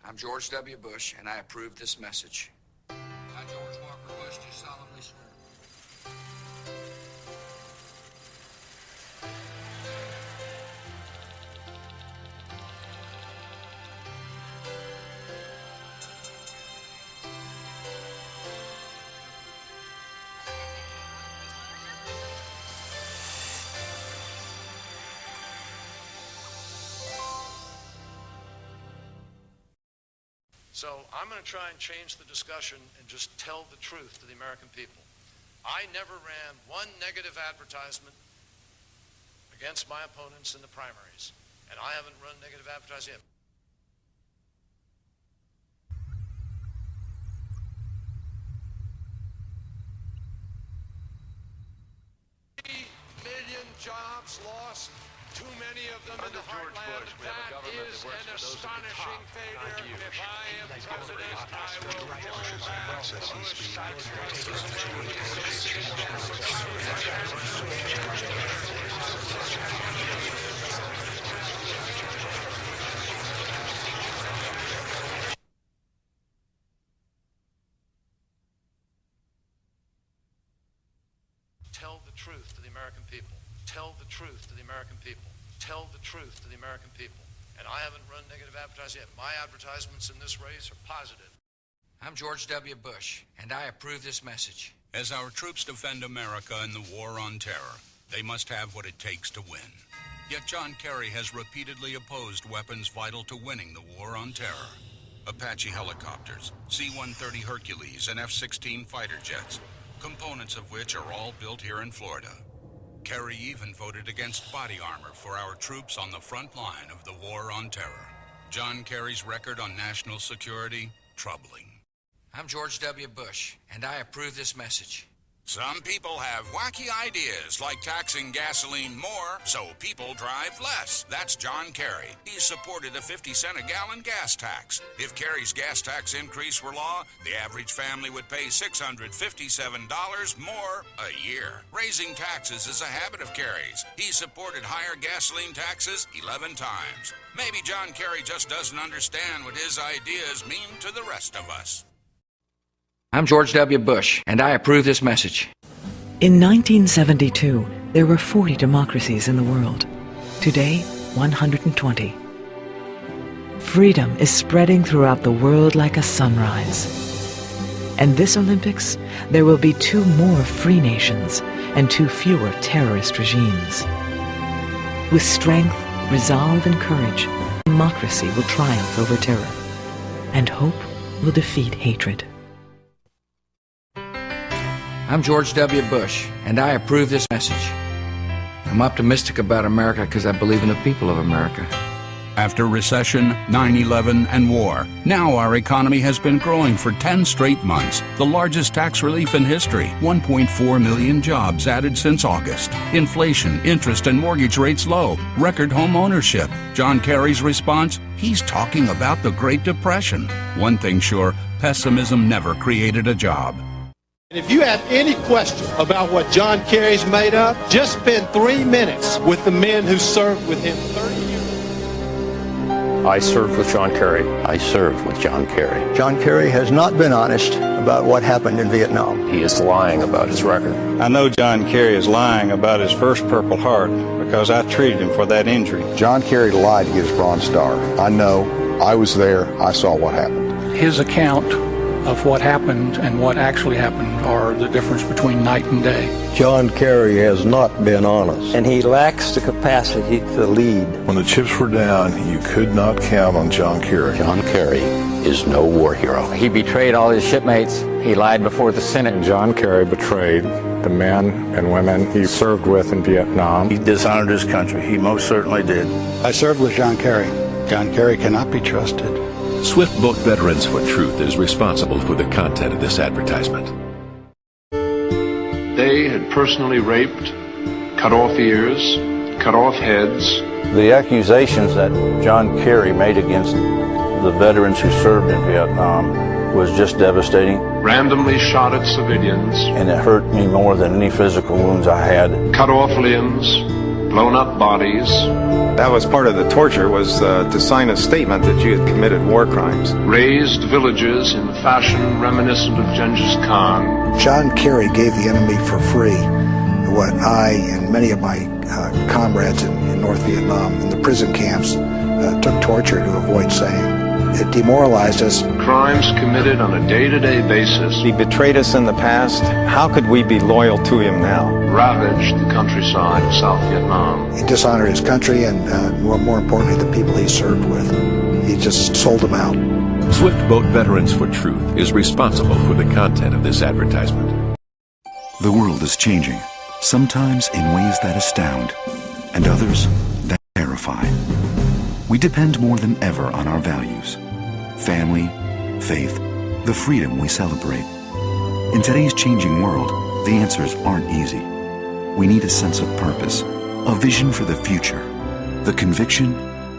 I'm George W. Bush, and I approve this message. I, George Walker Bush, do solemnly swear. So I'm going to try and change the discussion and just tell the truth to the American people. I never ran one negative advertisement against my opponents in the primaries, and I haven't run negative advertising yet. Million jobs lost. Too many of them in the heartland. That is an astonishing failure. If I am president, I will roll back the Bush tax Tell the truth to the American people. Tell the truth to the American people. Tell the truth to the American people. And I haven't run negative advertising yet. My advertisements in this race are positive. I'm George W. Bush, and I approve this message. As our troops defend America in the war on terror, they must have what it takes to win. Yet John Kerry has repeatedly opposed weapons vital to winning the war on terror. Apache helicopters, C-130 Hercules, and F-16 fighter jets, components of which are all built here in Florida. Kerry even voted against body armor for our troops on the front line of the war on terror. John Kerry's record on national security, troubling. I'm George W. Bush, and I approve this message. Some people have wacky ideas, like taxing gasoline more so people drive less. That's John Kerry. He supported a 50-cent-a-gallon gas tax. If Kerry's gas tax increase were law, the average family would pay $657 more a year. Raising taxes is a habit of Kerry's. He supported higher gasoline taxes 11 times. Maybe John Kerry just doesn't understand what his ideas mean to the rest of us. I'm George W. Bush, and I approve this message. In 1972, there were 40 democracies in the world. Today, 120. Freedom is spreading throughout the world like a sunrise. And this Olympics, there will be 2 more free nations and 2 fewer terrorist regimes. With strength, resolve, and courage, democracy will triumph over terror, and hope will defeat hatred. I'm George W. Bush, and I approve this message. I'm optimistic about America because I believe in the people of America. After recession, 9/11, and war, now our economy has been growing for 10 straight months. The largest tax relief in history. 1.4 million jobs added since August. Inflation, interest, and mortgage rates low. Record home ownership. John Kerry's response? He's talking about the Great Depression. One thing sure, pessimism never created a job. If you have any question about what John Kerry's made of, just spend 3 minutes with the men who served with him 30 years. I served with John Kerry. I served with John Kerry. John Kerry has not been honest about what happened in Vietnam. He is lying about his record. I know John Kerry is lying about his first Purple Heart because I treated him for that injury. John Kerry lied to get his Bronze Star. I know. I was there. I saw what happened. His account of what happened and what actually happened are the difference between night and day. John Kerry has not been honest, and he lacks the capacity to lead. When the chips were down, you could not count on John Kerry. John Kerry is no war hero. He betrayed all his shipmates. He lied before the Senate. John Kerry betrayed the men and women he served with in Vietnam. He dishonored his country. He most certainly did. I served with John Kerry. John Kerry cannot be trusted. Swift Book Veterans for Truth is responsible for the content of this advertisement. They had personally raped, cut off ears, cut off heads. The accusations that John Kerry made against the veterans who served in Vietnam was just devastating. Randomly shot at civilians. And it hurt me more than any physical wounds I had. Cut off limbs, blown up bodies. That was part of the torture, was to sign a statement that you had committed war crimes. Razed villages in fashion reminiscent of Genghis Khan. John Kerry gave the enemy for free what I and many of my comrades in North Vietnam in the prison camps took torture to avoid saying. It demoralized us. Crimes committed on a day-to-day basis. He betrayed us in the past. How could we be loyal to him now? Ravaged the countryside of South Vietnam. He dishonored his country and, more importantly, the people he served with. He just sold them out. Swift Boat Veterans for Truth is responsible for the content of this advertisement. The world is changing, sometimes in ways that astound, and others that terrify. We depend more than ever on our values, family, faith, the freedom we celebrate. In today's changing world, the answers aren't easy. We need a sense of purpose, a vision for the future, the conviction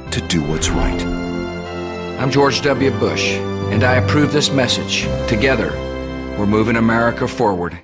to do what's right. I'm George W. Bush, and I approve this message. Together, we're moving America forward.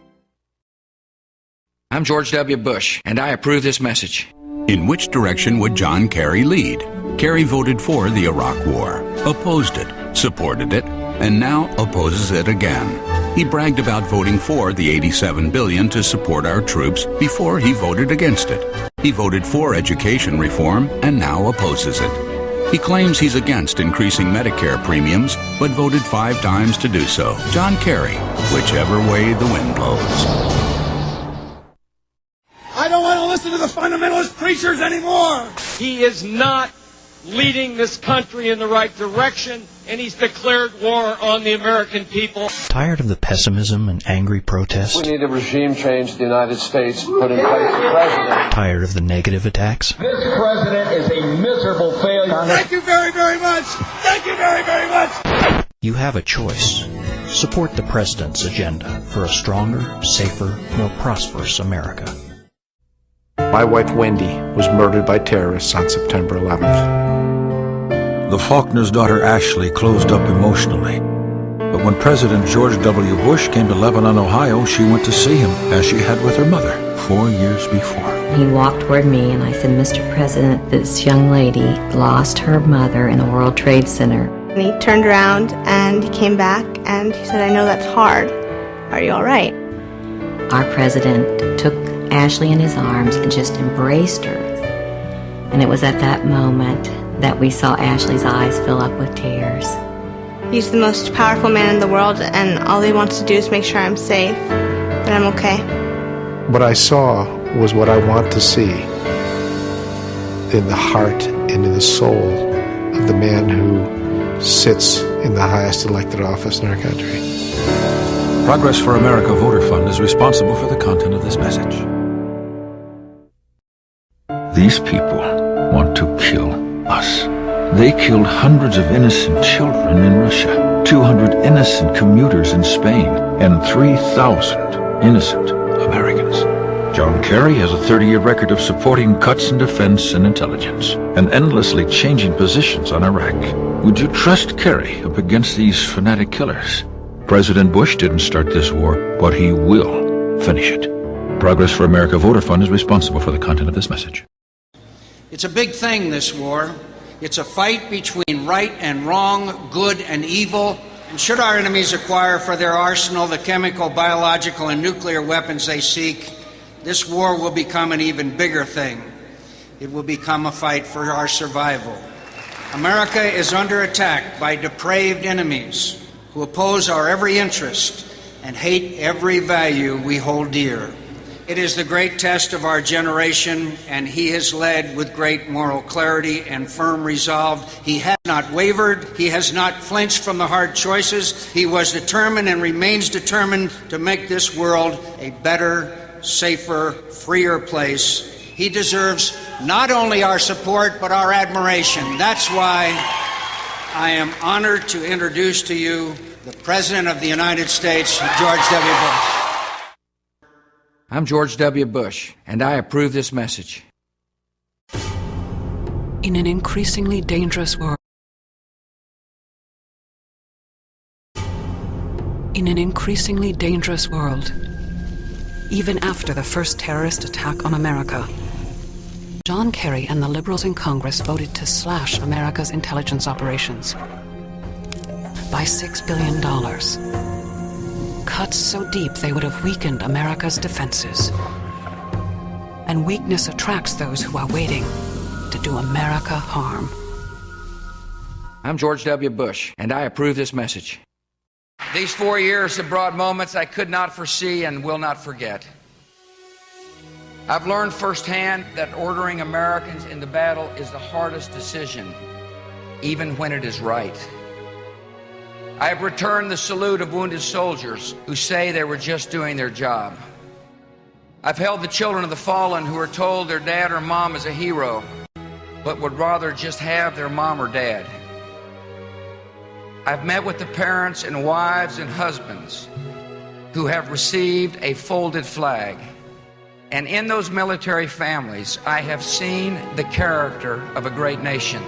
I'm George W. Bush, and I approve this message. In which direction would John Kerry lead? Kerry voted for the Iraq War, opposed it, supported it, and now opposes it again. He bragged about voting for the $87 billion to support our troops before he voted against it. He voted for education reform and now opposes it. He claims he's against increasing Medicare premiums, but voted 5 times to do so. John Kerry, whichever way the wind blows. I don't want to listen to the fundamentalist preachers anymore. He is not leading this country in the right direction, and he's declared war on the American people. Tired of the pessimism and angry protest? We need a regime change in the United States, put in place a president. Tired of the negative attacks? This president is a miserable failure. Thank you very, very much. Thank you very, very much. You have a choice. Support the president's agenda for a stronger, safer, more prosperous America. My wife Wendy was murdered by terrorists on September 11th. The Faulkner's daughter Ashley closed up emotionally. But when President George W. Bush came to Lebanon, Ohio, she went to see him, as she had with her mother 4 years before. He walked toward me and I said, "Mr. President, this young lady lost her mother in the World Trade Center." And he turned around and he came back and he said, "I know that's hard. Are you all right?" Our president took Ashley in his arms and just embraced her. And it was at that moment that we saw Ashley's eyes fill up with tears. He's the most powerful man in the world, and all he wants to do is make sure I'm safe, that I'm okay. What I saw was what I want to see in the heart and in the soul of the man who sits in the highest elected office in our country. Progress for America Voter Fund is responsible for the content of this message. These people want to kill us. They killed hundreds of innocent children in Russia, 200 innocent commuters in Spain, and 3,000 innocent Americans. John Kerry has a 30-year record of supporting cuts in defense and intelligence, and endlessly changing positions on Iraq. Would you trust Kerry up against these fanatic killers? President Bush didn't start this war, but he will finish it. Progress for America Voter Fund is responsible for the content of this message. It's a big thing, this war. It's a fight between right and wrong, good and evil. And should our enemies acquire for their arsenal the chemical, biological, and nuclear weapons they seek, this war will become an even bigger thing. It will become a fight for our survival. America is under attack by depraved enemies who oppose our every interest and hate every value we hold dear. It is the great test of our generation, and he has led with great moral clarity and firm resolve. He has not wavered. He has not flinched from the hard choices. He was determined and remains determined to make this world a better, safer, freer place. He deserves not only our support, but our admiration. That's why I am honored to introduce to you the President of the United States, George W. Bush. I'm George W. Bush, and I approve this message. In an increasingly dangerous world. In an increasingly dangerous world. Even after the first terrorist attack on America, John Kerry and the liberals in Congress voted to slash America's intelligence operations by $6 billion. Cuts so deep they would have weakened America's defenses. And weakness attracts those who are waiting to do America harm. I'm George W. Bush, and I approve this message. These 4 years have brought moments I could not foresee and will not forget. I've learned firsthand that ordering Americans into battle is the hardest decision, even when it is right. I have returned the salute of wounded soldiers who say they were just doing their job. I've held the children of the fallen who are told their dad or mom is a hero, but would rather just have their mom or dad. I've met with the parents and wives and husbands who have received a folded flag. And in those military families, I have seen the character of a great nation.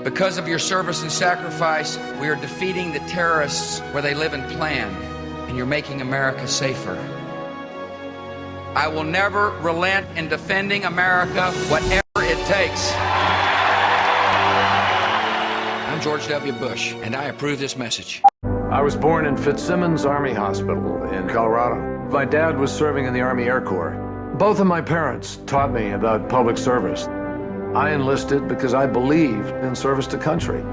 Because of your service and sacrifice, we are defeating the terrorists where they live and plan, and you're making America safer. I will never relent in defending America, whatever it takes. I'm George W. Bush, and I approve this message. I was born in Fitzsimmons Army Hospital in Colorado. My dad was serving in the Army Air Corps. Both of my parents taught me about public service. I enlisted because I believed in service to country.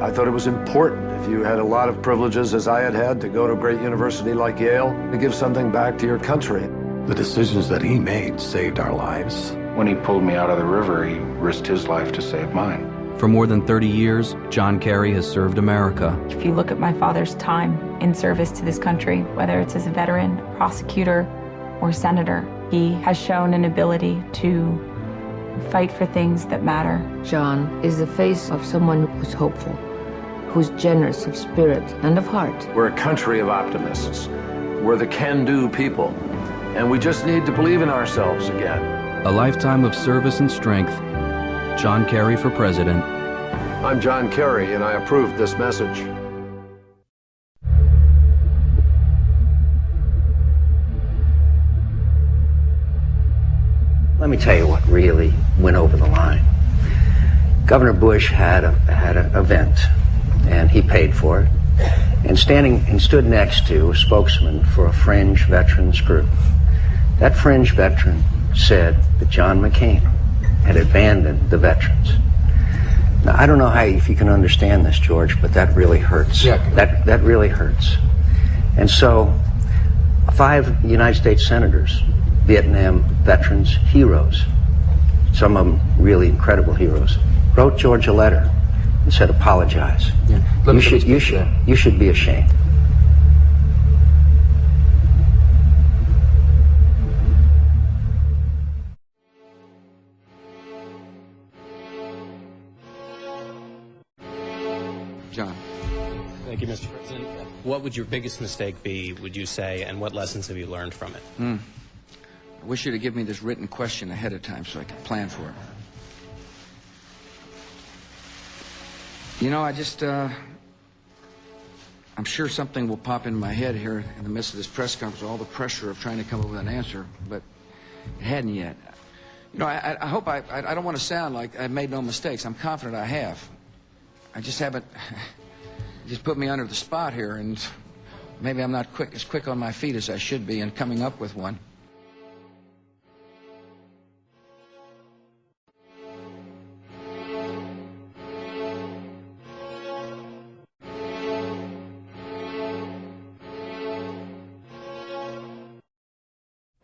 I thought it was important, if you had a lot of privileges as I had had, to go to a great university like Yale, to give something back to your country. The decisions that he made saved our lives. When he pulled me out of the river, he risked his life to save mine. For more than 30 years, John Kerry has served America. If you look at my father's time in service to this country, whether it's as a veteran, prosecutor, or senator, he has shown an ability to fight for things that matter. John is the face of someone who's hopeful, who's generous of spirit and of heart. We're a country of optimists. We're the can-do people. And we just need to believe in ourselves again. A lifetime of service and strength. John Kerry for president. I'm John Kerry, and I approve this message. Let me tell you what really went over the line. Governor Bush had an event, and he paid for it, and stood next to a spokesman for a fringe veterans group. That fringe veteran said that John McCain had abandoned the veterans. Now, I don't know if you can understand this, George, but that really hurts. Yeah. That really hurts. And so, 5 United States senators, Vietnam veterans, heroes, some of them really incredible heroes, wrote George a letter and said, apologize. Yeah. You should be ashamed. John. Thank you, Mr. President. What would your biggest mistake be, would you say, and what lessons have you learned from it? I wish you to give me this written question ahead of time so I could plan for it. You know, I'm sure something will pop in my head here in the midst of this press conference, all the pressure of trying to come up with an answer, but it hadn't yet. You know, I hope I don't want to sound like I've made no mistakes. I'm confident I have. I just haven't, just put me under the spot here, and maybe I'm not as quick on my feet as I should be in coming up with one.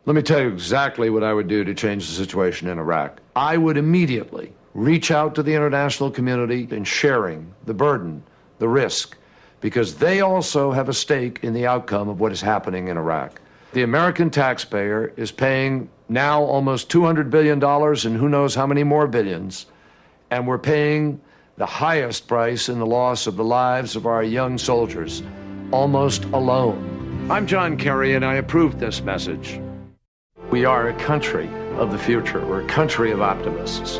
Let me tell you exactly what I would do to change the situation in Iraq. I would immediately reach out to the international community in sharing the burden, the risk, because they also have a stake in the outcome of what is happening in Iraq. The American taxpayer is paying now almost $200 billion and who knows how many more billions, and we're paying the highest price in the loss of the lives of our young soldiers, almost alone. I'm John Kerry, and I approve this message. We are a country of the future. We're a country of optimists.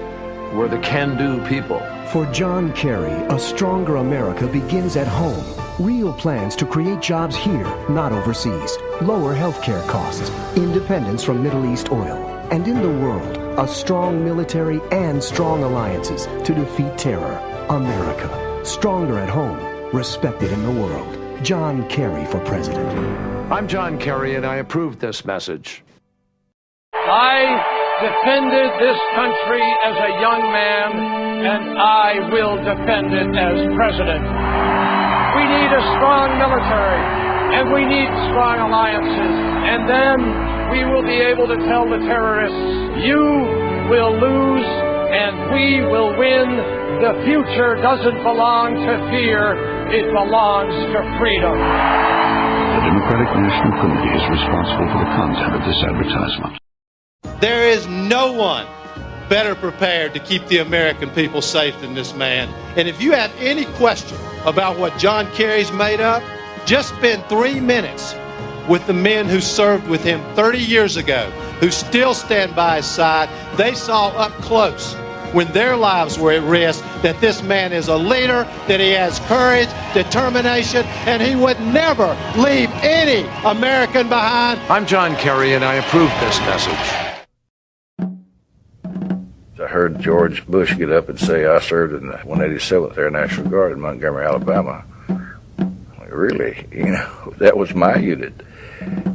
We're the can-do people. For John Kerry, a stronger America begins at home. Real plans to create jobs here, not overseas. Lower healthcare costs, independence from Middle East oil. And in the world, a strong military and strong alliances to defeat terror. America, stronger at home, respected in the world. John Kerry for president. I'm John Kerry, and I approve this message. I defended this country as a young man, and I will defend it as president. We need a strong military, and we need strong alliances, and then we will be able to tell the terrorists, you will lose, and we will win. The future doesn't belong to fear, it belongs to freedom. The Democratic National Committee is responsible for the content of this advertisement. There is no one better prepared to keep the American people safe than this man. And if you have any question about what John Kerry's made of, just spend 3 minutes with the men who served with him 30 years ago, who still stand by his side. They saw up close, when their lives were at risk, that this man is a leader, that he has courage, determination, and he would never leave any American behind. I'm John Kerry, and I approve this message. I heard George Bush get up and say, I served in the 187th Air National Guard in Montgomery, Alabama. Like, really? You know, that was my unit.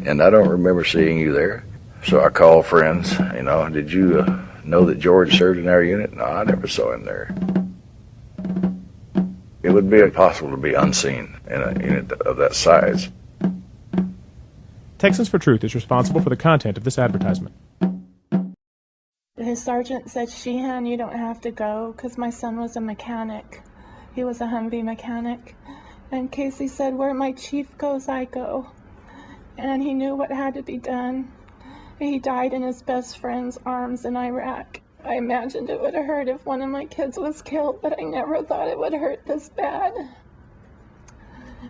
And I don't remember seeing you there. So I called friends, you know, did you know that George served in our unit? No, I never saw him there. It would be impossible to be unseen in a unit of that size. Texans for Truth is responsible for the content of this advertisement. His sergeant said, Sheehan, you don't have to go, because my son was a mechanic. He was a Humvee mechanic. And Casey said, where my chief goes, I go. And he knew what had to be done. He died in his best friend's arms in Iraq. I imagined it would have hurt if one of my kids was killed, but I never thought it would hurt this bad.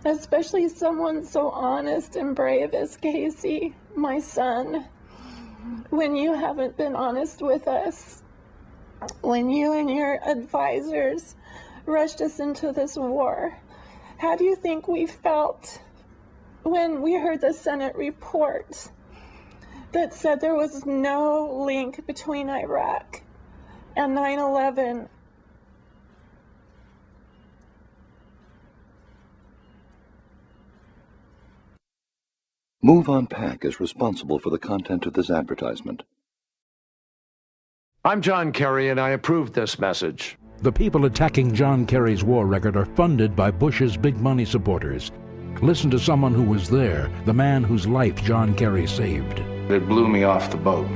Especially someone so honest and brave as Casey, my son. When you haven't been honest with us, when you and your advisors rushed us into this war, how do you think we felt when we heard the Senate report that said there was no link between Iraq and 9/11? Move On Pack is responsible for the content of this advertisement. I'm John Kerry, and I approve this message. The people attacking John Kerry's war record are funded by Bush's big money supporters. Listen to someone who was there, the man whose life John Kerry saved. It blew me off the boat.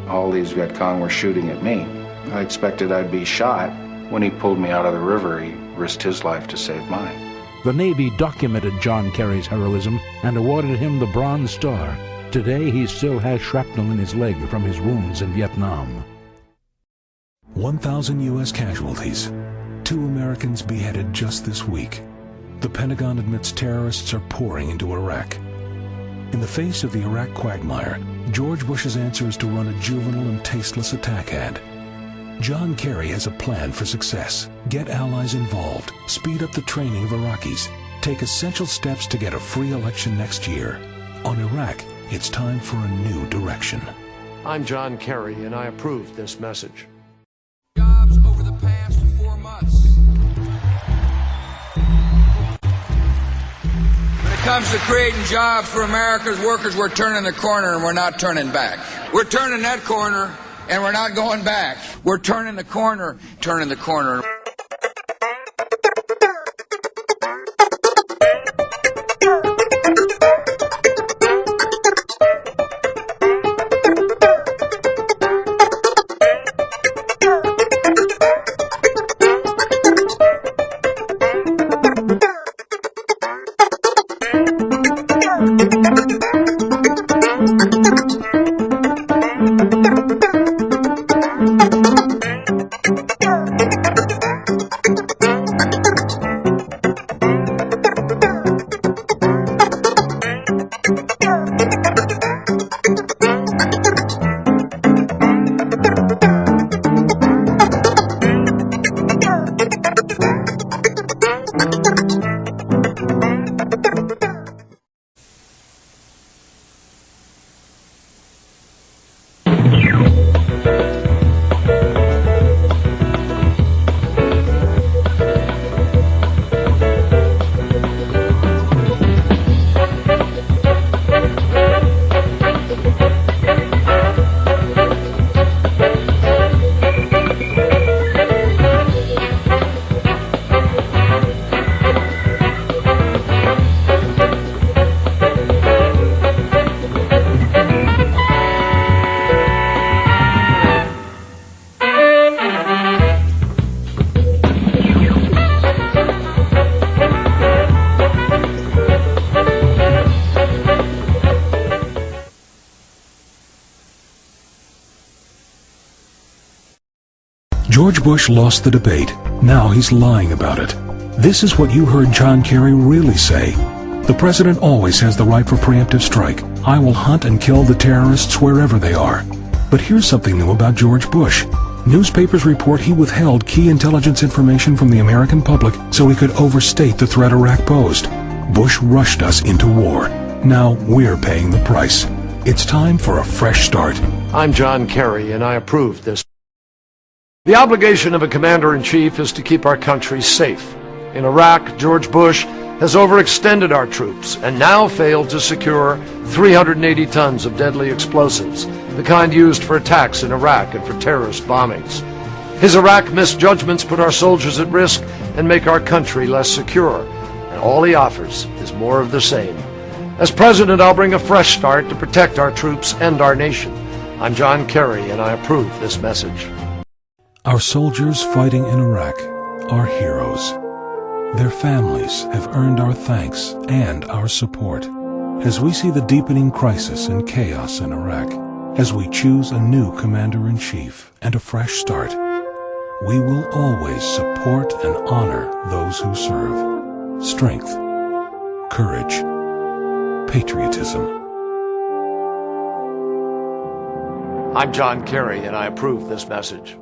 All these Vietcong were shooting at me. I expected I'd be shot. When he pulled me out of the river, he risked his life to save mine. The Navy documented John Kerry's heroism and awarded him the Bronze Star. Today, he still has shrapnel in his leg from his wounds in Vietnam. 1,000 U.S. casualties. 2 Americans beheaded just this week. The Pentagon admits terrorists are pouring into Iraq. In the face of the Iraq quagmire, George Bush's answer is to run a juvenile and tasteless attack ad. John Kerry has a plan for success. Get allies involved, speed up the training of Iraqis, take essential steps to get a free election next year. On Iraq, it's time for a new direction. I'm John Kerry, and I approve this message. Jobs over the past 4 months. When it comes to creating jobs for America's workers, we're turning the corner and we're not turning back. We're turning that corner and we're not going back. We're turning the corner, turning the corner. Bush lost the debate. Now he's lying about it. This is what you heard John Kerry really say. The president always has the right for preemptive strike. I will hunt and kill the terrorists wherever they are. But here's something new about George Bush. Newspapers report he withheld key intelligence information from the American public so he could overstate the threat Iraq posed. Bush rushed us into war. Now we're paying the price. It's time for a fresh start. I'm John Kerry, and I approve this. The obligation of a commander-in-chief is to keep our country safe. In Iraq, George Bush has overextended our troops and now failed to secure 380 tons of deadly explosives, the kind used for attacks in Iraq and for terrorist bombings. His Iraq misjudgments put our soldiers at risk and make our country less secure, and all he offers is more of the same. As president, I'll bring a fresh start to protect our troops and our nation. I'm John Kerry, and I approve this message. Our soldiers fighting in Iraq are heroes. Their families have earned our thanks and our support. As we see the deepening crisis and chaos in Iraq, as we choose a new commander-in-chief and a fresh start, we will always support and honor those who serve. Strength, courage, patriotism. I'm John Kerry, and I approve this message.